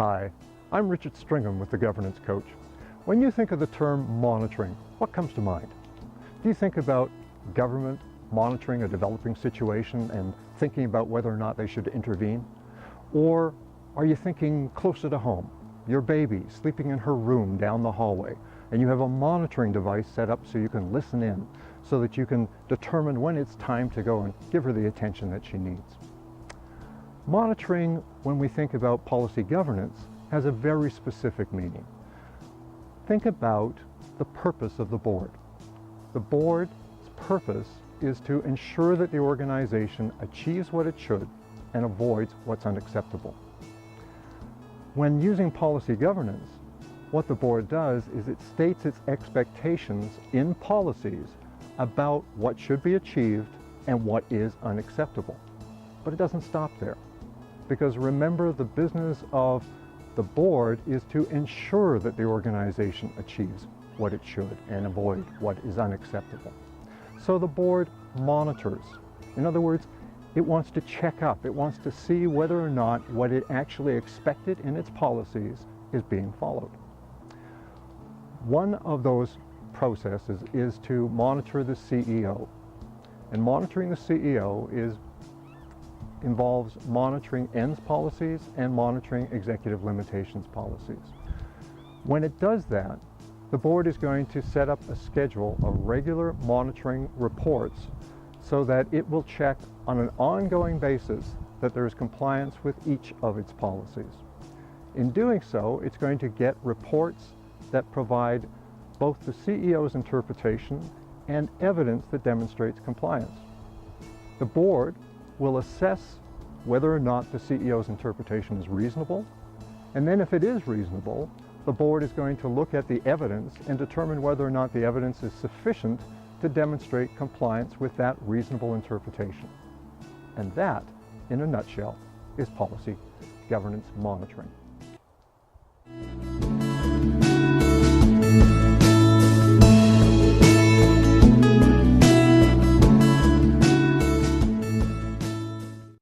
Hi, I'm Richard Stringham with the Governance Coach. When you think of the term monitoring, what comes to mind? Do you think about government monitoring a developing situation and thinking about whether or not they should intervene? Or are you thinking closer to home? Your baby sleeping in her room down the hallway, and you have a monitoring device set up so you can listen in, so that you can determine when it's time to go and give her the attention that she needs. Monitoring, when we think about policy governance, has a very specific meaning. Think about the purpose of the board. The board's purpose is to ensure that the organization achieves what it should and avoids what's unacceptable. When using policy governance, what the board does is it states its expectations in policies about what should be achieved and what is unacceptable. But it doesn't stop there. Because remember, the business of the board is to ensure that the organization achieves what it should and avoid what is unacceptable. So the board monitors. In other words, it wants to check up. It wants to see whether or not what it actually expected in its policies is being followed. One of those processes is to monitor the CEO. And monitoring the CEO involves monitoring ends policies and monitoring executive limitations policies. When it does that, the board is going to set up a schedule of regular monitoring reports so that it will check on an ongoing basis that there is compliance with each of its policies. In doing so, it's going to get reports that provide both the CEO's interpretation and evidence that demonstrates compliance. The board will assess whether or not the CEO's interpretation is reasonable, and then if it is reasonable, the board is going to look at the evidence and determine whether or not the evidence is sufficient to demonstrate compliance with that reasonable interpretation. And that, in a nutshell, is policy governance monitoring.